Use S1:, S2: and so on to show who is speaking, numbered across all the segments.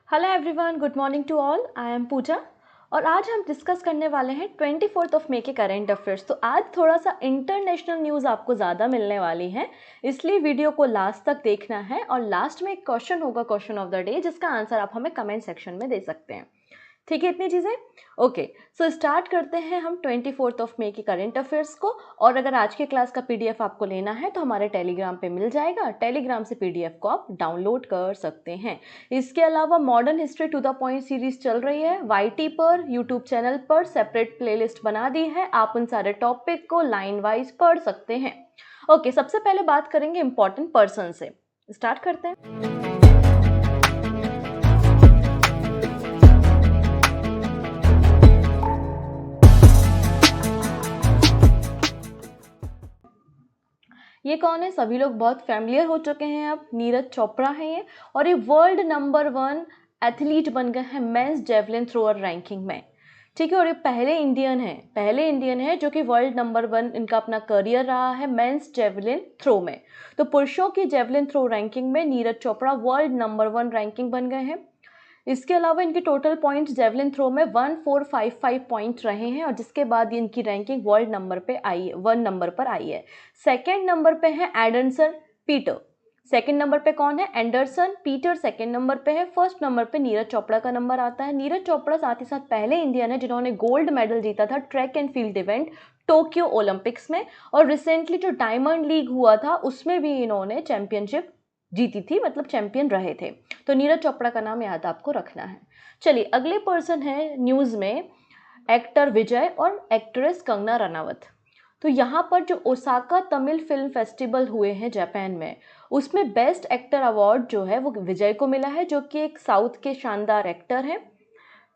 S1: Hello everyone, good morning to all. I am Pooja और आज हम डिस्कस करने वाले हैं 24 मई के करंट अफेयर्स। तो आज थोड़ा सा इंटरनेशनल न्यूज़ आपको ज़्यादा मिलने वाली है, इसलिए वीडियो को लास्ट तक देखना है। और लास्ट में एक क्वेश्चन होगा, क्वेश्चन ऑफ द डे, जिसका आंसर आप हमें कमेंट सेक्शन में दे सकते हैं। ठीक है, इतनी चीज़ें ओके। सो स्टार्ट करते हैं हम 24 मई के करंट अफेयर्स को। और अगर आज के क्लास का पीडीएफ आपको लेना है तो हमारे टेलीग्राम पे मिल जाएगा, टेलीग्राम से पीडीएफ को आप डाउनलोड कर सकते हैं। इसके अलावा modern history to the point series चल रही है वाईटी पर, यूट्यूब चैनल पर सेपरेट प्लेलिस्ट बना दी है, आप उन सारे टॉपिक को लाइन वाइज पढ़ सकते हैं। ओके, सबसे पहले बात करेंगे इंपॉर्टेंट पर्सन से। स्टार्ट करते हैं। ये कौन है? सभी लोग बहुत फैमिलियर हो चुके हैं अब। नीरज चोपड़ा है ये, और ये वर्ल्ड नंबर 1 एथलीट बन गए हैं मेंस जेवलिन थ्रोअर रैंकिंग में। ठीक है, और ये पहले इंडियन है जो कि वर्ल्ड नंबर 1 इनका अपना करियर रहा है मेंस जेवलिन थ्रो में। तो पुरुषों की जेवलिन थ्रो रैंकिंग में Neeraj Chopra world number 1 ranking बन गए हैं। इसके अलावा इनके टोटल पॉइंट्स जेवलिन थ्रो में 1455 पॉइंट रहे हैं, और जिसके बाद इनकी रैंकिंग वर्ल्ड नंबर पे आई है, 1 नंबर पर आई है। सेकेंड नंबर पे है एंडरसन पीटर। सेकेंड नंबर पे कौन है? एंडरसन पीटर सेकेंड नंबर पे है। फर्स्ट नंबर पे नीरज चोपड़ा का नंबर आता है। नीरज चोपड़ा साथ ही साथ पहले इंडियन है जिन्होंने गोल्ड मेडल जीता था track and field event Tokyo Olympics में, और रिसेंटली जो डायमंड लीग हुआ था उसमें भी इन्होंने चैंपियनशिप जीती थी, मतलब चैंपियन रहे थे। तो नीरज चोपड़ा का नाम याद आपको रखना है। चलिए, अगले पर्सन है न्यूज़ में एक्टर विजय और एक्ट्रेस कंगना रनावत। तो यहाँ पर जो ओसाका तमिल फिल्म फेस्टिवल हुए हैं जापान में, उसमें बेस्ट एक्टर अवार्ड जो है वो विजय को मिला है, जो कि एक साउथ के शानदार एक्टर हैं।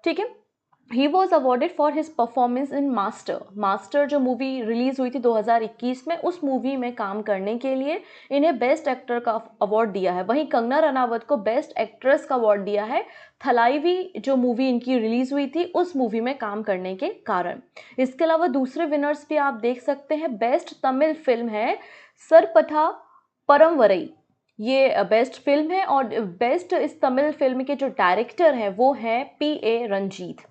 S1: ठीक है, he was awarded for his performance in master जो मूवी रिलीज हुई थी 2021 में, उस मूवी में काम करने के लिए इन्हें बेस्ट एक्टर का अवार्ड दिया है। वहीं कंगना रनावत को बेस्ट एक्ट्रेस का अवार्ड दिया है थलाईवी जो मूवी इनकी रिलीज हुई थी उस मूवी में काम करने के कारण। इसके अलावा दूसरे विनर्स भी आप देख सकते हैं। बेस्ट तमिल फिल्म है सरपथा परमवरई, ये बेस्ट फिल्म है, और बेस्ट इस तमिल फिल्म के जो डायरेक्टर हैं वो हैं PA रंजीत।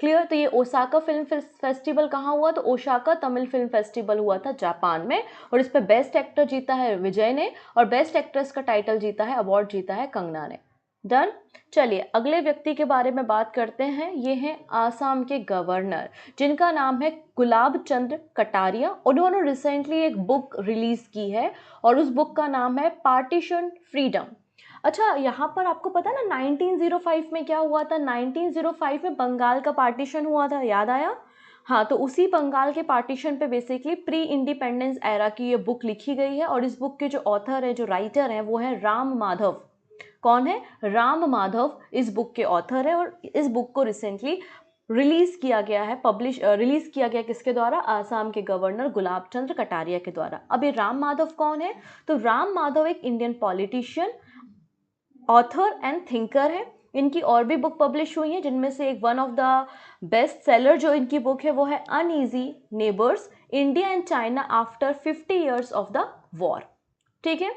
S1: क्लियर? तो ये ओसाका फिल्म फेस्टिवल कहाँ हुआ? तो ओसाका तमिल फिल्म फेस्टिवल हुआ था जापान में, और इस पे बेस्ट एक्टर जीता है विजय ने, और बेस्ट एक्ट्रेस का टाइटल जीता है, अवार्ड जीता है कंगना ने। डन। चलिए, अगले व्यक्ति के बारे में बात करते हैं। ये हैं आसाम के गवर्नर, जिनका नाम है गुलाब चंद्र कटारिया। उन्होंने रिसेंटली एक बुक रिलीज की है, और उस बुक का नाम है पार्टीशन फ्रीडम। अच्छा, यहाँ पर आपको पता है ना 1905 में क्या हुआ था? 1905 में बंगाल का पार्टीशन हुआ था, याद आया? हाँ, तो उसी बंगाल के पार्टीशन पे बेसिकली प्री इंडिपेंडेंस एरा की ये बुक लिखी गई है, और इस बुक के जो ऑथर है, जो राइटर हैं, वो है राम माधव। कौन है? राम माधव इस बुक के ऑथर है, और इस बुक को रिसेंटली रिलीज किया गया है, रिलीज किया गया किसके द्वारा? आसाम के गवर्नर गुलाब चंद्र कटारिया के द्वारा। अब ये राम माधव कौन है? तो राम माधव एक Indian politician, author and thinker है। इनकी और भी बुक पब्लिश हुई हैं, जिनमें से एक one of the best seller जो इनकी बुक है वो है uneasy neighbours, India and China after 50 years of the war. ठीक है,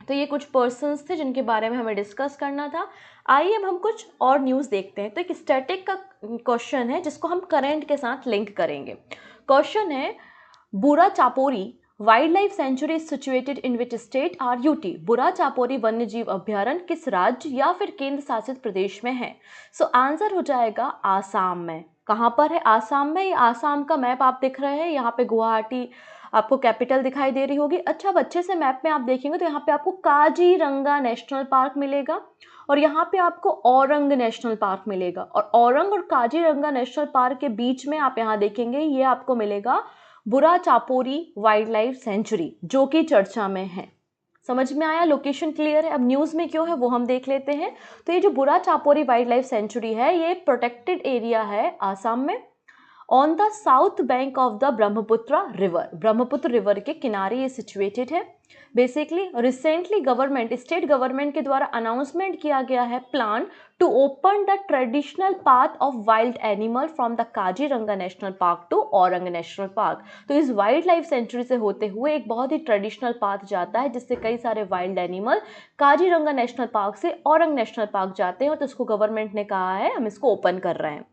S1: तो ये कुछ पर्सन्स थे जिनके बारे में हमें डिस्कस करना था। आइए अब हम कुछ और न्यूज़ देखते हैं। तो एक स्टैटिक का क्वेश्चन है जिसको हम करंट के साथ लिंक करेंगे। क्वेश्चन है, Bura Chapori wildlife sanctuary is situated in which state or UT? Bura Chapori वन्य जीव अभ्यारण्य किस राज्य या फिर केंद्र शासित प्रदेश में है? सो आंसर हो जाएगा आसाम में। कहाँ पर है? आसाम में। ये आसाम का मैप आप दिख रहे हैं, यहाँ पे गुवाहाटी आपको कैपिटल दिखाई दे रही होगी। अच्छा, अब अच्छे से मैप में आप देखेंगे तो यहाँ पे आपको काजीरंगा नेशनल पार्क मिलेगा, और यहाँ पे आपको औरंग नेशनल पार्क मिलेगा, और औरंग और काजीरंगा नेशनल पार्क के बीच में आप यहाँ देखेंगे ये आपको मिलेगा बुरा चापोरी वाइल्ड लाइफ सेंचुरी, जो कि चर्चा में है। समझ में आया? लोकेशन क्लियर है? अब न्यूज़ में क्यों है वो हम देख लेते हैं। तो ये जो बुरा चापोरी वाइल्ड लाइफ सेंचुरी है, ये एक प्रोटेक्टेड एरिया है आसाम में, on the south bank of the Brahmaputra river. Brahmaputra river के किनारे ये सिचुएटेड है। Basically recently government, state government के द्वारा अनाउंसमेंट किया गया है plan to open the traditional path of wild animal from the Kaziranga National Park to Orang National Park. तो इस वाइल्ड लाइफ सेंचुरी से होते हुए एक बहुत ही ट्रेडिशनल पाथ जाता है जिससे कई सारे wild animal Kaziranga National park से औरंग नेशनल पार्क जाते हैं, और तो इसको गवर्नमेंट ने कहा है हम इसको ओपन कर रहे हैं।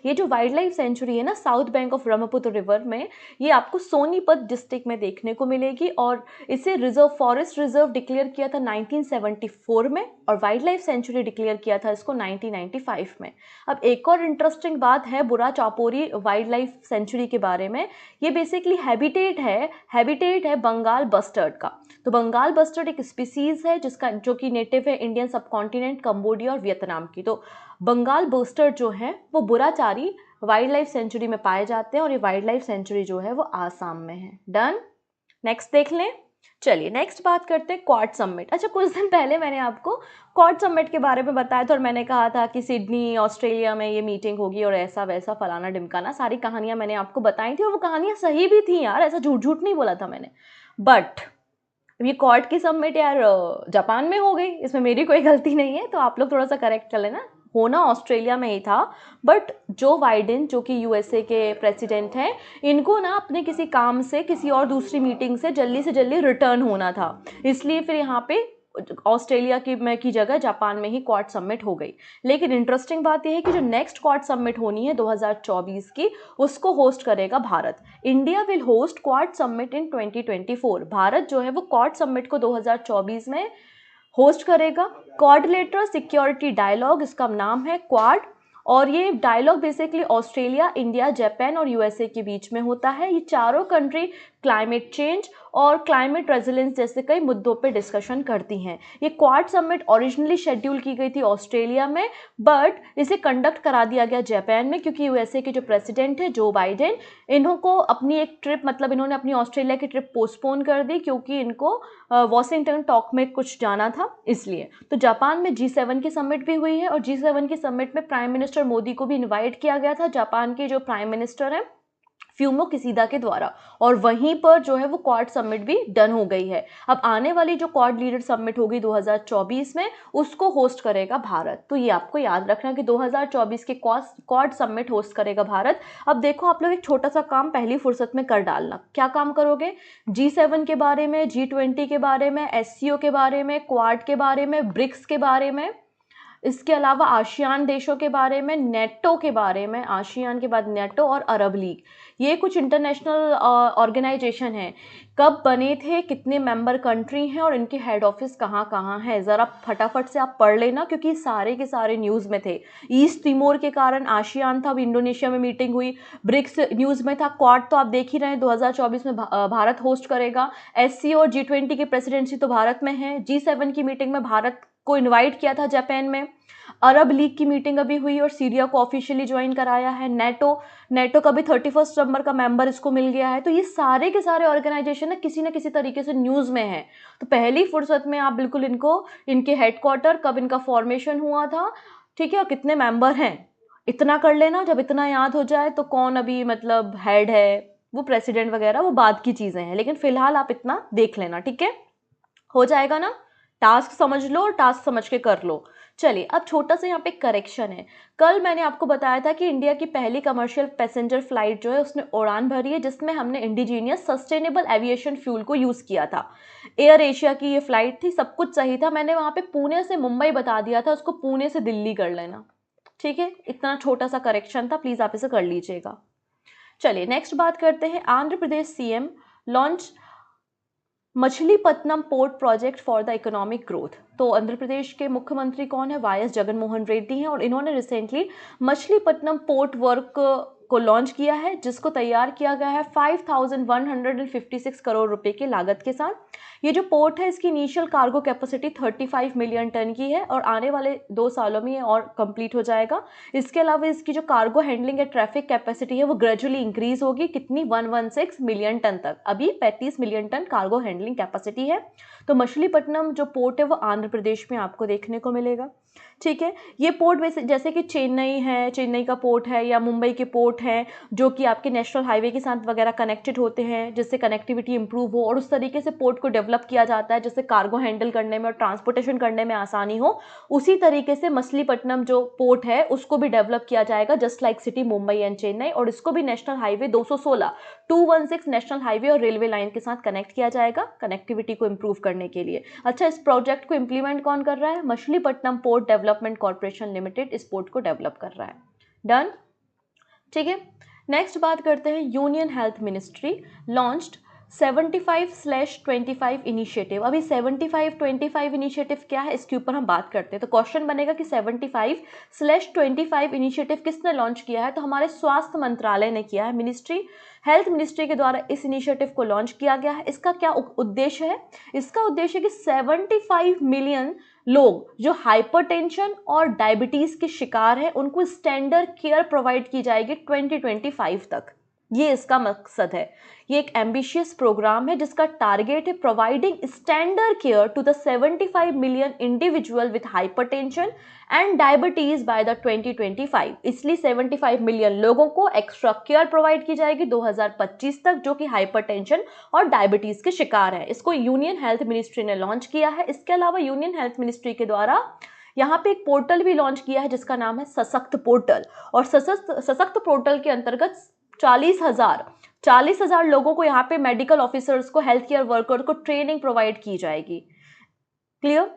S1: ये जो वाइल्ड लाइफ सेंचुरी है ना south bank of Brahmaputra river में, ये आपको सोनीपत डिस्ट्रिक्ट में देखने को मिलेगी, और इसे रिजर्व फॉरेस्ट रिजर्व डिक्लेयर किया था 1974 में, और वाइल्ड लाइफ सेंचुरी डिक्लेयर किया था इसको 1995 में। अब एक और इंटरेस्टिंग बात है Bura Chapori wildlife century के बारे में। ये बेसिकली हैबिटेट है बंगाल बस्टर्ड का। तो बंगाल बस्टर्ड एक स्पीसीज है जो कि नेटिव है इंडियन सबकॉन्टिनेंट, कंबोडिया और वियतनाम की। तो बंगाल बस्टर्ड जो है वो बुराचारी वाइल्ड लाइफ सेंचुरी में पाए जाते हैं, और ये वाइल्ड लाइफ सेंचुरी जो है वो आसाम में है। डन, नेक्स्ट देख लें। चलिए नेक्स्ट बात करते हैं क्वाड समिट। अच्छा, कुछ दिन पहले मैंने आपको क्वाड समिट के बारे में बताया था, और मैंने कहा था कि सिडनी ऑस्ट्रेलिया में ये मीटिंग होगी और ऐसा वैसा फलाना ढिमकाना, सारी कहानियां मैंने आपको बताई थी, और वो कहानियां सही भी थी यार, ऐसा झूठ झूठ नहीं बोला था मैंने। बट ये क्वाड की समिट यार जापान में हो गई, इसमें मेरी कोई गलती नहीं है, तो आप लोग थोड़ा सा करेक्ट कर लेना। होना ऑस्ट्रेलिया में ही था, बट जो बाइडेन जो कि यूएसए के प्रेसिडेंट हैं, इनको ना अपने किसी काम से किसी और दूसरी मीटिंग से जल्दी रिटर्न होना था, इसलिए फिर यहाँ पे ऑस्ट्रेलिया की जगह जापान में ही क्वाड समिट हो गई। लेकिन इंटरेस्टिंग बात यह है कि जो नेक्स्ट क्वाड समिट होनी है 2024 की, उसको होस्ट करेगा Bharat. India will host quad summit in 2024। Bharat जो है वो क्वाड समिट को 2024 में होस्ट करेगा। क्वाडलेटरल सिक्योरिटी डायलॉग इसका नाम है, क्वाड, और ये dialogue basically Australia, India, Japan और यूएसए के बीच में होता है। ये चारों कंट्री क्लाइमेट चेंज और क्लाइमेट रेजिलेंस जैसे कई मुद्दों पे डिस्कशन करती हैं। ये क्वाड समिट ओरिजिनली शेड्यूल की गई थी ऑस्ट्रेलिया में, बट इसे कंडक्ट करा दिया गया जापान में, क्योंकि यूएसए के जो प्रेसिडेंट है जो बाइडेन, इन्होंने अपनी एक ट्रिप इन्होंने अपनी ऑस्ट्रेलिया की ट्रिप पोस्टपोन कर दी, क्योंकि इनको वॉशिंगटन टॉक में कुछ जाना था इसलिए। तो जापान में G7 की समिट भी हुई है, और G7 की समिट में प्राइम मिनिस्टर मोदी को भी इन्वाइट किया गया था जापान के जो प्राइम मिनिस्टर हैं फ्यूमो किसीदा के द्वारा, और वहीं पर जो है वो क्वाड समिट भी डन हो गई है। अब आने वाली जो क्वाड लीडर समिट होगी 2024 में, उसको होस्ट करेगा भारत। तो ये आपको याद रखना कि 2024 के क्वाड समिट होस्ट करेगा भारत। अब देखो आप लोग एक छोटा सा काम पहली फुर्सत में कर डालना। क्या काम करोगे? G7 के बारे में, G20 के बारे में, SCO के बारे में, क्वाड के बारे में, ब्रिक्स के बारे में, इसके अलावा आसियान देशों के बारे में, नेटो के बारे में, आसियान के बाद नेटो और अरब लीग, ये कुछ इंटरनेशनल ऑर्गेनाइजेशन हैं। कब बने थे, कितने मेंबर कंट्री हैं, और इनके हेड ऑफिस कहाँ कहाँ है, ज़रा फटाफट से आप पढ़ लेना, क्योंकि सारे के सारे न्यूज़ में थे। ईस्ट तिमोर के कारण आसियान था, अब इंडोनेशिया में मीटिंग हुई। ब्रिक्स न्यूज़ में था। क्वाड तो आप देख ही रहे हैं 2024 में भारत होस्ट करेगा। SCO और G20 की प्रेसिडेंसी तो भारत में है। G7 की मीटिंग में भारत को इनवाइट किया था जापान में। अरब लीग की मीटिंग अभी हुई और सीरिया को ऑफिशियली ज्वाइन कराया है। नेटो का भी 31 नंबर का मेंबर इसको मिल गया है। तो ये सारे के सारे ऑर्गेनाइजेशन ना किसी तरीके से न्यूज़ में है। तो पहली फुर्सत में आप बिल्कुल इनके हेडक्वार्टर, कब इनका फॉर्मेशन हुआ था, ठीक है, और कितने मेंबर हैं, इतना कर लेना। जब इतना याद हो जाए तो कौन अभी हेड है, वो प्रेसिडेंट वगैरह, वो बाद की चीज़ें हैं, लेकिन फिलहाल आप इतना देख लेना, ठीक है, हो जाएगा ना। टास्क समझ लो और टास्क समझ के कर लो। चलिए अब छोटा सा यहाँ पे करेक्शन है। कल मैंने आपको बताया था कि इंडिया की पहली कमर्शियल पैसेंजर फ्लाइट जो है उसने उड़ान भरी है, जिसमें हमने इंडिजीनियस सस्टेनेबल एविएशन फ्यूल को यूज़ किया था। एयर एशिया की ये फ्लाइट थी, सब कुछ सही था। मैंने वहाँ पे पुणे से मुंबई बता दिया था, उसको पुणे से दिल्ली कर लेना, ठीक है। इतना छोटा सा करेक्शन था, प्लीज़ आप इसे कर लीजिएगा। चलिए नेक्स्ट बात करते हैं। Andhra Pradesh CM launch Machilipatnam port project for the economic growth. तो आंध्र प्रदेश के मुख्यमंत्री कौन है? YS जगनमोहन रेड्डी हैं, और इन्होंने रिसेंटली मछलीपट्टनम पोर्ट वर्क को लॉन्च किया है, जिसको तैयार किया गया है 5156 करोड़ रुपए की लागत के साथ। ये जो पोर्ट है इसकी initial cargo capacity 35 million ton की है और आने वाले 2 सालों में ये और कंप्लीट हो जाएगा। इसके अलावा इसकी जो कार्गो हैंडलिंग या ट्रैफिक कैपेसिटी है वो ग्रेजुअली इंक्रीज होगी, कितनी 116 मिलियन टन तक। अभी 35 million ton cargo handling capacity है। तो मछलीपट्टनम जो पोर्ट है वो आंध्र प्रदेश में आपको देखने को मिलेगा। ठीक है, ये पोर्ट वैसे जैसे कि चेन्नई है, चेन्नई का पोर्ट है, या मुंबई के पोर्ट हैं जो कि आपके नेशनल हाईवे के साथ वगैरह कनेक्टेड होते हैं, जिससे कनेक्टिविटी इंप्रूव हो और उस तरीके से पोर्ट को डेवलप किया जाता है जिससे कार्गो हैंडल करने में और ट्रांसपोर्टेशन करने में आसानी हो। उसी तरीके से मछलीपट्टनम जो पोर्ट है उसको भी डेवलप किया जाएगा just like city Mumbai and Chennai, और इसको भी नेशनल हाईवे 216 नेशनल हाईवे और रेलवे लाइन के साथ कनेक्ट किया जाएगा कनेक्टिविटी को इंप्रूव करने के लिए। अच्छा, इस प्रोजेक्ट को इंप्लीमेंट कौन कर रहा है? Machilipatnam port development corporation limited इस पोर्ट को डेवलप कर रहा है। डन, ठीक है। नेक्स्ट बात करते हैं, union health ministry launched 75/25 initiative. अभी 75/25 इनिशिएटिव क्या है इसके ऊपर हम बात करते हैं। तो क्वेश्चन बनेगा कि 75/25 इनिशिएटिव किसने लॉन्च किया है? तो हमारे स्वास्थ्य मंत्रालय ने किया है, हेल्थ मिनिस्ट्री के द्वारा इस इनिशिएटिव को लॉन्च किया गया है। इसका क्या उद्देश्य है? इसका उद्देश्य है कि 75 मिलियन लोग जो हाइपरटेंशन और डायबिटीज के शिकार हैं उनको स्टैंडर्ड केयर प्रोवाइड की जाएगी 2025 तक। ये इसका मकसद है। ये एक एम्बिशियस प्रोग्राम है जिसका टारगेट है providing standard care to the 75 million individual with hypertension and diabetes by the 2025। इसलिए 75 मिलियन लोगों को एक्स्ट्रा केयर प्रोवाइड की जाएगी 2025 तक जो कि हाइपरटेंशन और डायबिटीज के शिकार हैं। इसको यूनियन हेल्थ मिनिस्ट्री ने लॉन्च किया है। इसके अलावा यूनियन हेल्थ मिनिस्ट्री के द्वारा यहाँ पे एक पोर्टल भी लॉन्च किया है जिसका नाम है सशक्त पोर्टल, और सशक्त पोर्टल के अंतर्गत 40,000 लोगों को यहाँ पे मेडिकल ऑफिसर्स को, हेल्थ केयर वर्कर को ट्रेनिंग प्रोवाइड की जाएगी। क्लियर?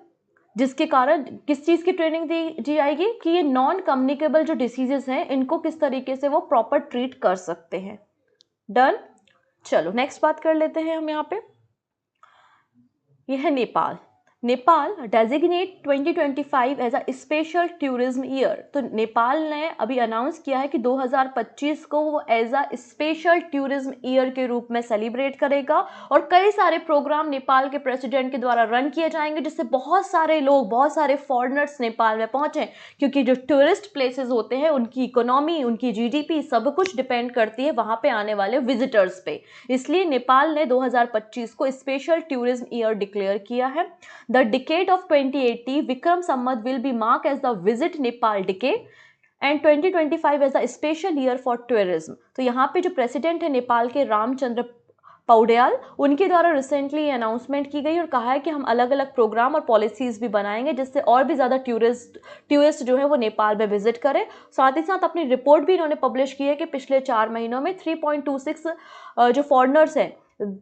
S1: जिसके कारण किस चीज़ की ट्रेनिंग दी जाएगी कि ये नॉन कम्युनिकेबल जो डिसीजेस हैं इनको किस तरीके से वो प्रॉपर ट्रीट कर सकते हैं। डन, चलो नेक्स्ट बात कर लेते हैं हम यहाँ पे। ये है Nepal. Nepal designate 2025 as a special tourism year. तो नेपाल ने अभी अनाउंस किया है कि 2025 को वो as a special tourism year के रूप में सेलिब्रेट करेगा और कई सारे प्रोग्राम नेपाल के प्रेसिडेंट के द्वारा रन किए जाएंगे जिससे बहुत सारे लोग, बहुत सारे फॉरेनर्स नेपाल में पहुंचे, क्योंकि जो टूरिस्ट प्लेसेस होते हैं उनकी इकोनॉमी, उनकी जीडीपी सब कुछ डिपेंड करती है वहां पे आने वाले विजिटर्स पे। इसलिए नेपाल ने 2025 को स्पेशल टूरिज्म ईयर डिक्लेयर किया है। The decade of 2080 Vikram Samvat will be marked as the Visit Nepal decade and 2025 as a special year for tourism। तो यहाँ पे जो प्रेसिडेंट है नेपाल के रामचंद्र पौडेल, उनके द्वारा रिसेंटली अनाउंसमेंट की गई और कहा है कि हम अलग अलग प्रोग्राम और पॉलिसीज भी बनाएंगे जिससे और भी ज़्यादा टूरिस्ट जो है वो नेपाल में विजिट करें। साथ ही साथ अपनी रिपोर्ट भी इन्होंने पब्लिश की है कि पिछले 4 महीनों में 3.26 जो फॉरेनर्स हैं,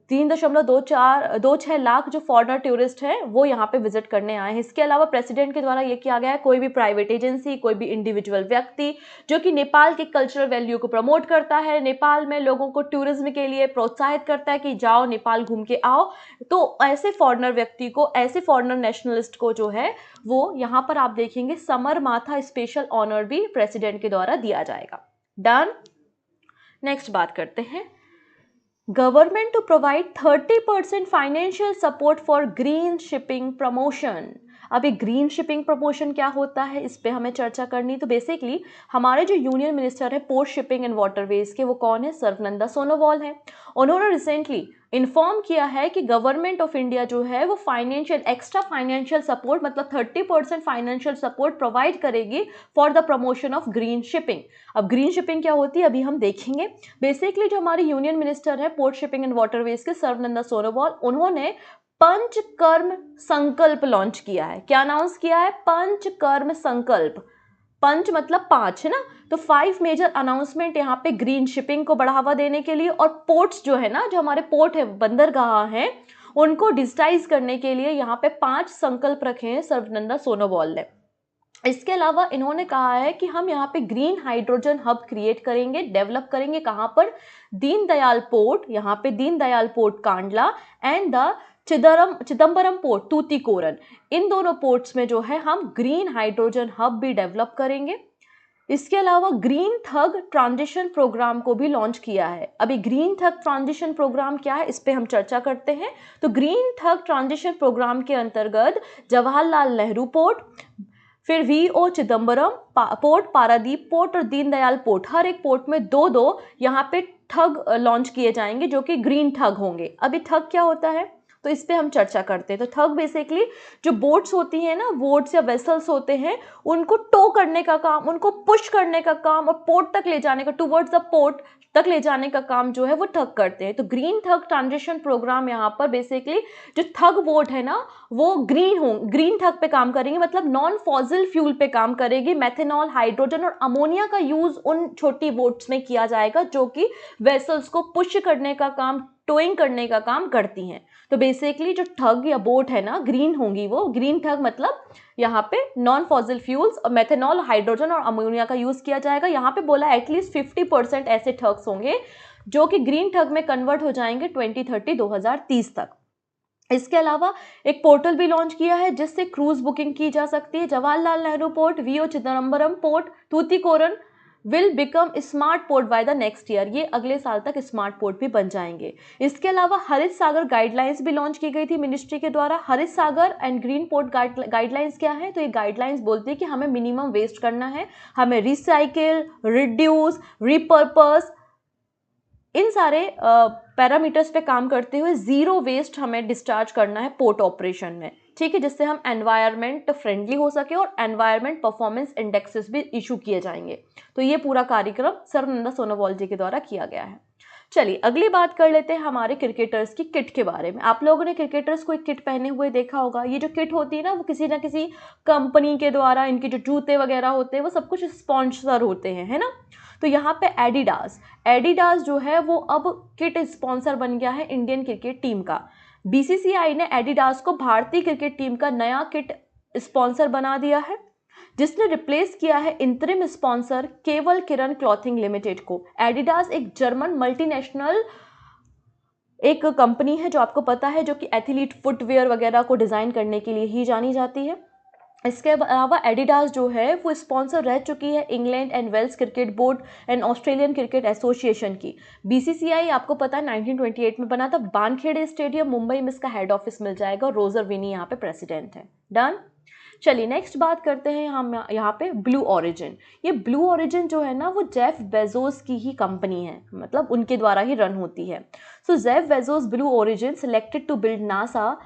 S1: 3.26 लाख जो फॉरेनर टूरिस्ट हैं वो यहाँ पे विजिट करने आए हैं। इसके अलावा प्रेसिडेंट के द्वारा ये किया गया है कोई भी प्राइवेट एजेंसी, कोई भी इंडिविजुअल व्यक्ति जो कि नेपाल के कल्चरल वैल्यू को प्रमोट करता है, नेपाल में लोगों को टूरिज्म के लिए प्रोत्साहित करता है कि जाओ नेपाल घूम के आओ, तो ऐसे फॉरेनर व्यक्ति को, ऐसे फॉरेनर नेशनलिस्ट को जो है वो यहाँ पर आप देखेंगे समर माथा स्पेशल ऑनर भी प्रेसिडेंट के द्वारा दिया जाएगा। डन, नेक्स्ट बात करते हैं, government to provide 30% financial support for green shipping promotion. अब ये ग्रीन शिपिंग प्रमोशन क्या होता है इस पे हमें चर्चा करनी। तो बेसिकली हमारे जो यूनियन मिनिस्टर है पोर्ट शिपिंग एंड वाटरवेज के, वो कौन है? सर्वनंदा सोनोवाल है। उन्होंने रिसेंटली इन्फॉर्म किया है कि गवर्नमेंट ऑफ इंडिया जो है वो एक्स्ट्रा फाइनेंशियल सपोर्ट मतलब 30% फाइनेंशियल सपोर्ट प्रोवाइड करेगी for the promotion of green shipping. अब ग्रीन शिपिंग क्या होती है अभी हम देखेंगे। बेसिकली जो हमारे यूनियन मिनिस्टर है पोर्ट शिपिंग एंड वाटरवेज के, सर्वनंदा सोनोवाल, उन्होंने पंचकर्म संकल्प लॉन्च किया है। क्या अनाउंस किया है? पंचकर्म संकल्प। पंच मतलब 5 है ना, तो 5 मेजर अनाउंसमेंट यहाँ पे ग्रीन शिपिंग को बढ़ावा देने के लिए, और पोर्ट्स जो है ना, जो हमारे पोर्ट है, बंदरगाह हैं, उनको डिजिटाइज करने के लिए यहाँ पे 5 संकल्प रखे हैं सर्वनंदा सोनोवाल ने। इसके अलावा इन्होंने कहा है कि हम यहाँ पे ग्रीन हाइड्रोजन हब क्रिएट करेंगे, डेवलप करेंगे। कहाँ पर? दीनदयाल पोर्ट, यहाँ पे Deendayal port Kandla and the Chidambaram port Tuticorin, इन दोनों पोर्ट्स में जो है हम ग्रीन हाइड्रोजन हब भी डेवलप करेंगे। इसके अलावा ग्रीन थग ट्रांजिशन प्रोग्राम को भी लॉन्च किया है। अभी ग्रीन थग ट्रांजिशन प्रोग्राम क्या है, इस पे हम चर्चा करते हैं। तो ग्रीन थग ट्रांजिशन प्रोग्राम के अंतर्गत जवाहरलाल नेहरू पोर्ट, फिर VO Chidambaram port, Paradip port और दीनदयाल पोर्ट, हर एक पोर्ट में दो दो यहाँ पे थग लॉन्च किए जाएंगे जो कि ग्रीन थग होंगे। अभी थग क्या होता है तो इस पे हम चर्चा करते हैं। तो थग बेसिकली जो बोट्स होती हैं ना, बोट्स या वेसल्स होते हैं, उनको टो करने का काम, उनको पुश करने का काम और पोर्ट तक ले जाने का, टुवर्ड्स द पोर्ट तक ले जाने का काम जो है वो थग करते हैं। तो ग्रीन थग ट्रांजिशन प्रोग्राम यहाँ पर बेसिकली जो थग बोट है ना वो ग्रीन थग पे काम करेंगे, मतलब नॉन फॉसिल फ्यूल पे काम करेगी। मेथेनॉल, हाइड्रोजन और अमोनिया का यूज उन छोटी बोट्स में किया जाएगा जो कि वेसल्स को पुश करने का काम, टोइंग करने का काम करती हैं। तो बेसिकली जो थग या बोट है ना ग्रीन होंगी, वो ग्रीन थग मतलब यहाँ पे नॉन फॉसिल फ्यूल्स और मेथेनॉल, हाइड्रोजन और अमोनिया का यूज किया जाएगा। यहाँ पे बोला एटलीस्ट 50% ऐसे थग्स होंगे जो कि ग्रीन थग में कन्वर्ट हो जाएंगे 2030 तक। इसके अलावा एक पोर्टल भी लॉन्च किया है जिससे क्रूज बुकिंग की जा सकती है। Jawaharlal Nehru port, VO Chidambaram port, Tuticorin will become smart port by the next year. ये अगले साल तक स्मार्ट पोर्ट भी बन जाएंगे। इसके अलावा हरित सागर गाइडलाइंस भी लॉन्च की गई थी मिनिस्ट्री के द्वारा। हरित सागर एंड ग्रीन पोर्ट गाइडलाइंस क्या है, तो ये गाइडलाइंस बोलती है कि हमें मिनिमम वेस्ट करना है, हमें रिसाइकिल, रिड्यूस, रिपर्पस, इन सारे पैरामीटर्स पे काम करते हुए जीरो वेस्ट हमें डिस्चार्ज करना है पोर्ट ऑपरेशन में, ठीक है, जिससे हम एनवायरनमेंट फ्रेंडली हो सके और एनवायरनमेंट परफॉर्मेंस इंडेक्सेस भी इशू किए जाएंगे। तो ये पूरा कार्यक्रम सर्वनंदा सोनोवाल जी के द्वारा किया गया है। चलिए अगली बात कर लेते हैं हमारे क्रिकेटर्स की किट के बारे में। आप लोगों ने क्रिकेटर्स को एक किट पहने हुए देखा होगा। ये जो किट होती है ना वो किसी ना किसी कंपनी के द्वारा, इनके जो जूते वगैरह होते हैं वो सब कुछ स्पॉन्सर होते हैं, है ना। तो यहाँ पे एडिडास जो है वो अब किट स्पॉन्सर बन गया है इंडियन क्रिकेट टीम का। बीसीसीआई ने एडिडास को भारतीय क्रिकेट टीम का नया किट स्पॉन्सर बना दिया है, जिसने रिप्लेस किया है इंतरिम स्पॉन्सर केवल किरण क्लॉथिंग लिमिटेड को। एडिडास एक जर्मन मल्टीनेशनल एक कंपनी है जो आपको पता है, जो कि एथलीट फुटवेयर वगैरह को डिज़ाइन करने के लिए ही जानी जाती है। इसके अलावा एडिडास जो है वो स्पॉन्सर रह चुकी है England and Wales Cricket Board and Australian Cricket Association की। बीसीसीआई आपको पता है 1928 में बना था। वानखेड़े स्टेडियम मुंबई में इसका हेड ऑफिस मिल जाएगा। रोजर विनी यहाँ पे प्रेसिडेंट है। डन। चलिए नेक्स्ट बात करते हैं हम यहाँ पे ब्लू ओरिजिन। ये ब्लू ओरिजिन जो है ना वो जेफ बेजोस की ही कंपनी है, मतलब उनके द्वारा ही रन होती है। So Jeff Bezos Blue Origin selected to build NASA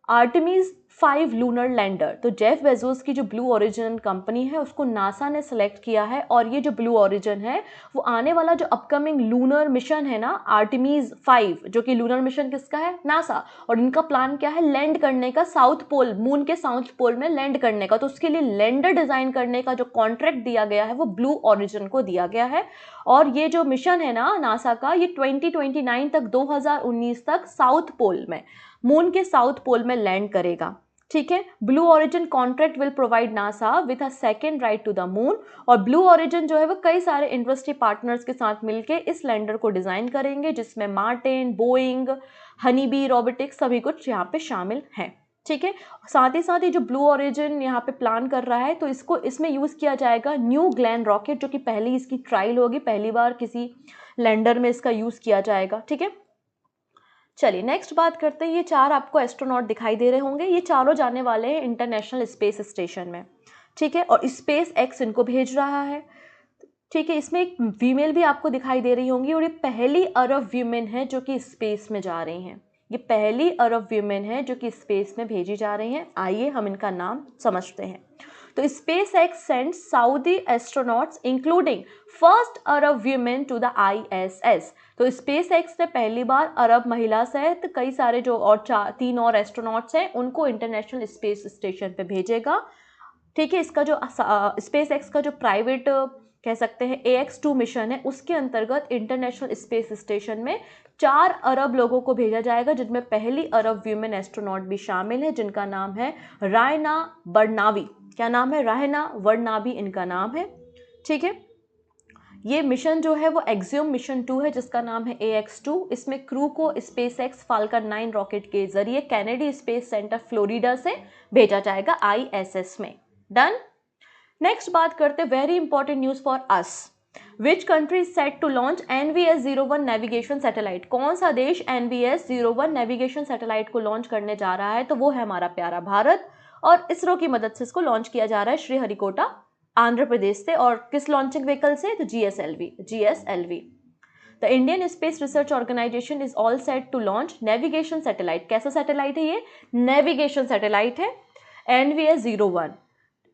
S1: Artemis 5 lunar lander. तो जेफ बेजोस की जो ब्लू ओरिजिन कंपनी है उसको नासा ने सेलेक्ट किया है, और ये जो ब्लू ओरिजिन है वो आने वाला जो अपकमिंग लूनर मिशन है ना आर्टेमिस 5, जो कि लूनर मिशन किसका है, नासा, और इनका प्लान क्या है, लैंड करने का साउथ पोल, मून के साउथ पोल में लैंड करने का। तो उसके लिए लैंडर डिजाइन करने का जो कॉन्ट्रैक्ट दिया गया है वो ब्लू ओरिजिन को दिया गया है। और ये जो मिशन है ना नासा का, ये 2029 तक 2019 तक साउथ पोल में, मून के साउथ पोल में लैंड करेगा, ठीक है। Blue Origin contract will provide NASA with a second ride to the moon. और ब्लू ओरिजिन जो है वो कई सारे इंडस्ट्री पार्टनर्स के साथ मिलके इस लैंडर को डिजाइन करेंगे, जिसमें मार्टिन, बोइंग, हनीबी रोबोटिक्स सभी कुछ यहाँ पे शामिल हैं, ठीक है। साथ ही जो ब्लू ओरिजिन यहाँ पे प्लान कर रहा है तो इसमें यूज किया जाएगा न्यू ग्लैन रॉकेट, जो कि पहली इसकी ट्रायल होगी, पहली बार किसी लैंडर में इसका यूज किया जाएगा, ठीक है। चलिए नेक्स्ट बात करते हैं। ये 4 आपको एस्ट्रोनॉट दिखाई दे रहे होंगे, ये चारों जाने वाले हैं इंटरनेशनल स्पेस स्टेशन में, ठीक है। और स्पेस एक्स इनको भेज रहा है, ठीक है। इसमें एक फीमेल भी आपको दिखाई दे रही होंगी, और ये पहली अरब वीमेन है जो कि स्पेस में जा रही हैं। ये पहली अरब वीमेन है जो कि स्पेस में भेजी जा रही हैं। आइए हम इनका नाम समझते हैं। तो SpaceX sends Saudi astronauts including first Arab women to the ISS। तो स्पेस एक्स ने पहली बार अरब महिला सहित कई सारे जो और 3 और एस्ट्रोनॉट्स हैं उनको इंटरनेशनल स्पेस स्टेशन पे भेजेगा, ठीक है। इसका जो स्पेस एक्स का जो प्राइवेट कह सकते हैं AX2 मिशन है, उसके अंतर्गत इंटरनेशनल स्पेस स्टेशन में 4 अरब लोगों को भेजा जाएगा, जिनमें पहली अरब वीमेन एस्ट्रोनॉट भी शामिल है, जिनका नाम है रायना बर्नावी। क्या नाम है, रायना वर्नाबी इनका नाम है, ठीक है। ये मिशन जो है वो एक्सियोम मिशन 2 है, जिसका नाम है AX2। इसमें क्रू को स्पेस एक्स फाल्कन 9 रॉकेट के जरिए कैनेडी स्पेस सेंटर फ्लोरिडा से भेजा जाएगा ISS में। डन। नेक्स्ट बात करते हैं very important news for us, which country set to launch NVS-01 navigation satellite. कौन सा देश NVS-01 नेविगेशन सैटेलाइट को लॉन्च करने जा रहा है? तो वो है हमारा प्यारा भारत, और इसरो की मदद से इसको लॉन्च किया जा रहा है श्रीहरिकोटा आंध्र प्रदेश से। और किस लॉन्चिंग व्हीकल से? तो GSLV। The Indian Space Research Organisation is all set to launch navigation satellite. कैसा सैटेलाइट है ये? नेविगेशन सैटेलाइट है NVS-01,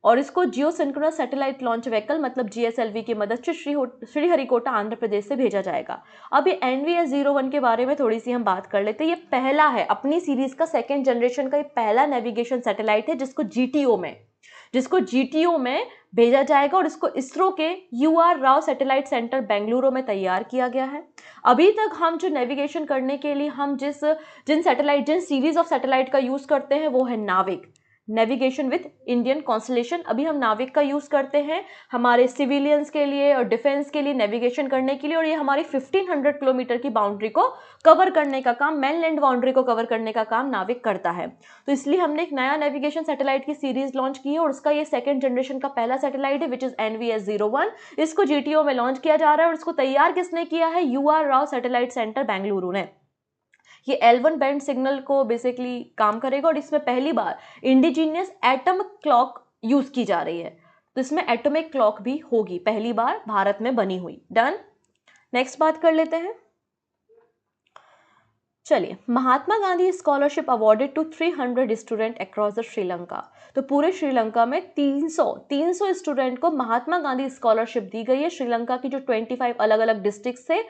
S1: और इसको geosynchronous satellite launch vehicle मतलब GSLV की मदद से श्रीहरिकोटा आंध्र प्रदेश से भेजा जाएगा। अब ये NVS-01 के बारे में थोड़ी सी हम बात कर लेते हैं। ये पहला है अपनी सीरीज का, सेकेंड जनरेशन का ये पहला नेविगेशन सैटेलाइट है जिसको GTO में भेजा जाएगा, और इसको इसरो के UR Rao satellite centre Bengaluru में तैयार किया गया है। अभी तक हम जो नेविगेशन करने के लिए हम जिन सीरीज ऑफ सैटेलाइट का यूज करते हैं वो है नाविक, नेविगेशन विथ इंडियन कॉन्स्टलेशन। अभी हम नाविक का यूज करते हैं हमारे सिविलियंस के लिए और डिफेंस के लिए नेविगेशन करने के लिए, और ये हमारी 1500 किलोमीटर की बाउंड्री को कवर करने का काम, मेनलैंड बाउंड्री को कवर करने का काम नाविक करता है। तो इसलिए हमने एक नया नेविगेशन सैटेलाइट की सीरीज लॉन्च की है, और उसका ये सेकंड जनरेशन का पहला सैटेलाइट है विच इज NVS-01। इसको GTO में लॉन्च किया जा रहा है, और इसको तैयार किसने किया है? UR Rao satellite centre Bengaluru ने। ये L1 बैंड सिग्नल को बेसिकली काम करेगा, और इसमें पहली बार इंडिजीनियस एटम क्लॉक यूज की जा रही है। तो इसमें एटॉमिक क्लॉक भी होगी, पहली बार भारत में बनी हुई। डन। नेक्स्ट बात कर लेते हैं। चलिए, Mahatma Gandhi scholarship awarded to 300 student across the Sri Lanka. तो पूरे श्रीलंका में 300 स्टूडेंट को महात्मा गांधी स्कॉलरशिप दी गई है। श्रीलंका की जो 25 अलग अलग डिस्ट्रिक्ट से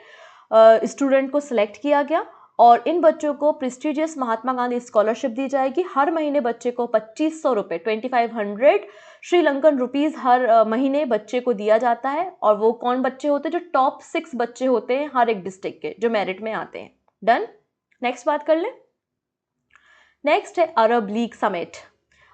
S1: स्टूडेंट को सिलेक्ट किया गया, और इन बच्चों को प्रेस्टिजियस महात्मा गांधी स्कॉलरशिप दी जाएगी। हर महीने बच्चे को 2500 रुपये 2500 श्रीलंकन रुपीज हर महीने बच्चे को दिया जाता है। और वो कौन बच्चे होते हैं? जो टॉप 6 बच्चे होते हैं हर एक डिस्ट्रिक्ट के, जो मेरिट में आते हैं। डन। नेक्स्ट बात कर ले। नेक्स्ट है अरब लीग समिट।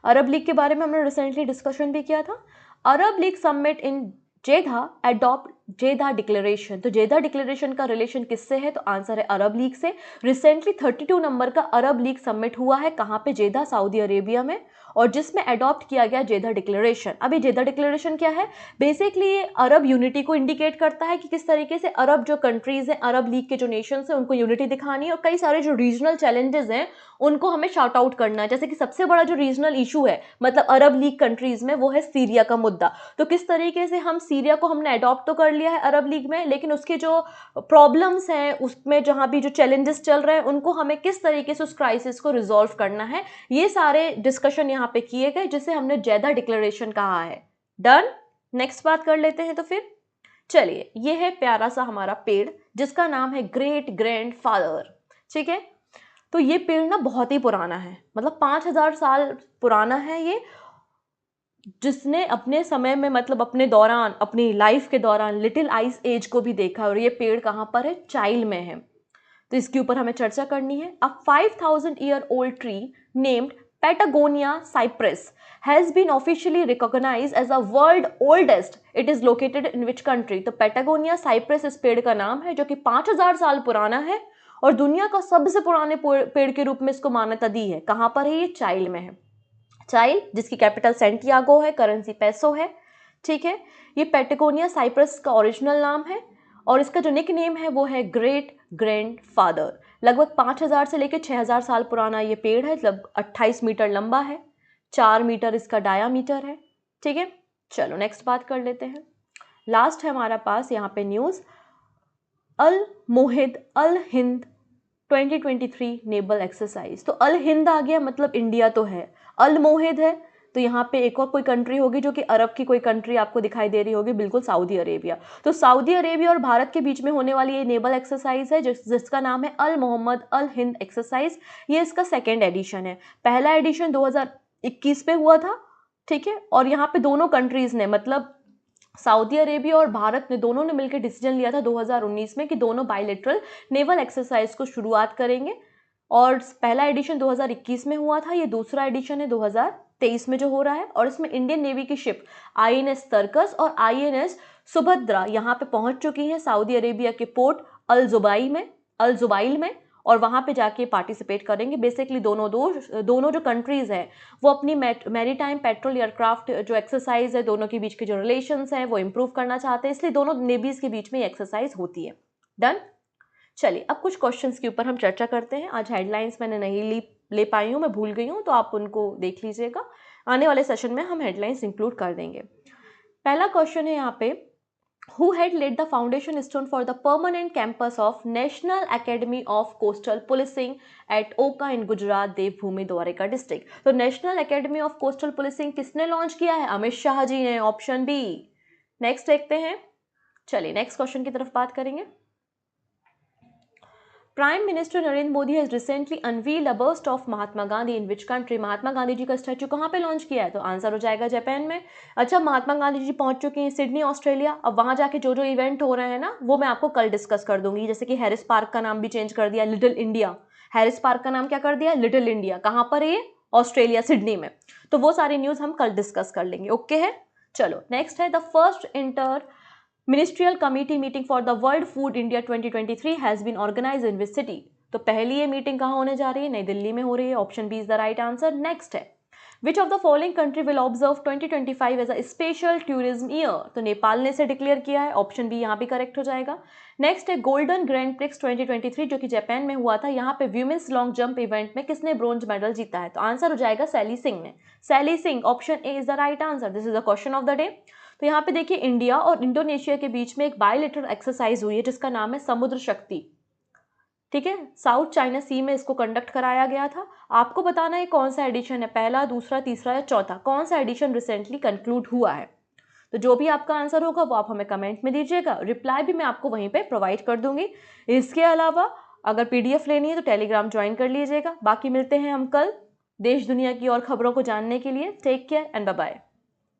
S1: अरब लीग के बारे में हमने रिसेंटली डिस्कशन भी किया था। अरब लीग समिट इन जेदा अडॉप्ट जेदा डिक्लेरेशन। तो जेदा डिक्लेरेशन का रिलेशन किससे है? तो आंसर है अरब लीग से। रिसेंटली 32 नंबर का अरब लीग समिट हुआ है, कहाँ पे? जेदा, सऊदी अरेबिया में, और जिसमें अडॉप्ट किया गया जेदा डिक्लेरेशन। अभी जेदा डिक्लेरेशन क्या है? बेसिकली ये अरब यूनिटी को इंडिकेट करता है कि किस तरीके से अरब जो कंट्रीज हैं, अरब लीग के जो नेशंस हैं, उनको यूनिटी दिखानी है, और कई सारे जो रीजनल चैलेंजेस हैं उनको हमें शार्ट आउट करना है। जैसे कि सबसे बड़ा जो रीजनल इशू है मतलब अरब लीग कंट्रीज में, वो है सीरिया का मुद्दा। तो किस तरीके से हम सीरिया को हमने अडॉप्ट तो कर लिया है अरब लीग में, लेकिन उसके जो प्रॉब्लम्स हैं, उसमें जहां भी जो चैलेंजेस चल रहे हैं, उनको हमें किस तरीके से उस क्राइसिस को रिजॉल्व करना है, ये सारे डिस्कशन यहाँ पे किए गए, जिसे हमने जेदा डिक्लेरेशन कहा है। डन। नेक्स्ट बात कर लेते हैं। तो फिर चलिए, ये है प्यारा सा हमारा पेड़ जिसका नाम है ग्रेट ग्रैंड फादर। ठीक है, तो ये पेड़ ना बहुत ही पुराना है, मतलब 5000 साल पुराना है ये, जिसने अपने समय में मतलब अपने दौरान, अपनी लाइफ के दौरान लिटिल आइस एज को भी देखा। और ये पेड़ कहाँ पर है? चाइल्ड में है। तो इसके ऊपर हमें चर्चा करनी है। अ 5000 year old tree named Patagonia cypress has been officially recognized as a world oldest. It is located in which country? तो Patagonia cypress इस पेड़ का नाम है, जो कि 5000 साल पुराना है, और दुनिया का सबसे पुराने पेड़ के रूप में इसको मान्यता दी है। कहाँ पर है ये? चाइल में है। चाइल, जिसकी कैपिटल सेंटियागो है, करेंसी पैसो है। ठीक है, ये पैटागोनिया साइप्रस का ओरिजिनल नाम है, और इसका जो निक नेम है वो है ग्रेट ग्रैंड फादर। लगभग 5000 से लेकर 6000 साल पुराना ये पेड़ है, लगभग 28 मीटर लंबा है, 4 मीटर इसका डायामीटर है। ठीक है, चलो नेक्स्ट बात कर लेते हैं। लास्ट है हमारा पास यहाँ पे न्यूज़, अल मोहिद अल हिंद 2023 नेवल एक्सरसाइज। तो अल हिंद आ गया, मतलब इंडिया तो है, अल मोहिद है तो यहाँ पे एक और कोई कंट्री होगी जो कि अरब की कोई कंट्री आपको दिखाई दे रही होगी, बिल्कुल सऊदी अरेबिया। तो सऊदी अरेबिया और भारत के बीच में होने वाली ये नेवल एक्सरसाइज है जिसका नाम है अल मोहम्मद अल हिंद एक्सरसाइज। ये इसका सेकेंड एडिशन है। पहला एडिशन 2021 में हुआ था। ठीक है, और यहाँ पे दोनों कंट्रीज ने, मतलब सऊदी अरेबिया और भारत ने, दोनों ने मिलकर डिसीजन लिया था 2019 में कि दोनों बायलैटरल नेवल एक्सरसाइज को शुरुआत करेंगे। और पहला एडिशन 2021 में हुआ था, ये दूसरा एडिशन है 2023 में जो हो रहा है। और इसमें इंडियन नेवी की शिप INS तर्कस और INS सुभद्रा यहाँ पे पहुंच चुकी हैं सऊदी अरेबिया के पोर्ट अल जुबाइल में। और वहाँ पे जाके पार्टिसिपेट करेंगे। बेसिकली दोनों जो कंट्रीज़ हैं वो अपनी मैरीटाइम पेट्रोल एयरक्राफ्ट जो एक्सरसाइज है, दोनों के बीच के जो रिलेशंस हैं वो इम्प्रूव करना चाहते हैं, इसलिए दोनों नेवीज़ के बीच में एक्सरसाइज होती है। डन। चलिए अब कुछ क्वेश्चंस के ऊपर हम चर्चा करते हैं। आज हेडलाइंस मैंने नहीं ले पाई हूँ, मैं भूल गई हूँ, तो आप उनको देख लीजिएगा। आने वाले सेशन में हम हेडलाइंस इंक्लूड कर देंगे। पहला क्वेश्चन है यहाँ पे, who had laid the foundation stone for the permanent campus of National Academy of Coastal Policing at Oka in Gujarat, Devbhumi Dwarka district. तो national academy of coastal policing किसने लॉन्च किया है? अमित शाह जी ने, ऑप्शन बी। नेक्स्ट देखते हैं। चलिए नेक्स्ट क्वेश्चन की तरफ बात करेंगे। Prime minister Narendra Modi has recently unveiled a bust of Mahatma Gandhi in which country? Mahatma Gandhi ji का स्टैचू कहाँ पे लॉन्च किया है? तो आंसर हो जाएगा जापान में। अच्छा, महात्मा गांधी जी पहुंच चुके हैं सिडनी ऑस्ट्रेलिया। अब वहां जाके जो जो इवेंट हो रहे हैं ना वो मैं आपको कल डिस्कस कर दूंगी। जैसे कि हैरिस पार्क का नाम भी चेंज कर दिया, लिटिल इंडिया। हैरिस पार्क का नाम क्या कर दिया? Little India. कहाँ पर है ये? ऑस्ट्रेलिया, सिडनी में। तो वो सारी न्यूज हम कल डिस्कस कर लेंगे। ओके है। चलो नेक्स्ट है, the first inter ministerial committee meeting for the World Food India 2023 has been organised in which city? तो पहली ये मीटिंग कहाँ होने जा रही है? नई दिल्ली में हो रही है। Option B is the right answer. Next है, which of the following country will observe 2025 as a special tourism year? तो नेपाल ने इसे डिक्लेयर किया है। ऑप्शन बी यहाँ भी करेक्ट हो जाएगा। नेक्स्ट है, गोल्डन ग्रैंड प्रिक्स 2023 जो कि जापान में हुआ था, यहाँ पे व्यूमेन्स लॉन्ग जंप इवेंट में किसने ब्रोंज मेडल जीता है? तो आंसर हो जाएगा सैली सिंह ने। Sally Singh, option A is the right answer. This is the question of the day. तो यहाँ पे देखिए, इंडिया और इंडोनेशिया के बीच में एक बायलैटरल एक्सरसाइज हुई है जिसका नाम है समुद्र शक्ति। ठीक है, साउथ चाइना सी में इसको कंडक्ट कराया गया था। आपको बताना है कौन सा एडिशन है, पहला, दूसरा, तीसरा या चौथा, कौन सा एडिशन रिसेंटली कंक्लूड हुआ है? तो जो भी आपका आंसर होगा वो आप हमें कमेंट में दीजिएगा। रिप्लाई भी मैं आपको वहीं पे प्रोवाइड कर दूंगी। इसके अलावा अगर पीडीएफ लेनी है तो टेलीग्राम ज्वाइन कर लीजिएगा। बाकी मिलते हैं हम कल देश दुनिया की और खबरों को जानने के लिए। Take care and bye bye.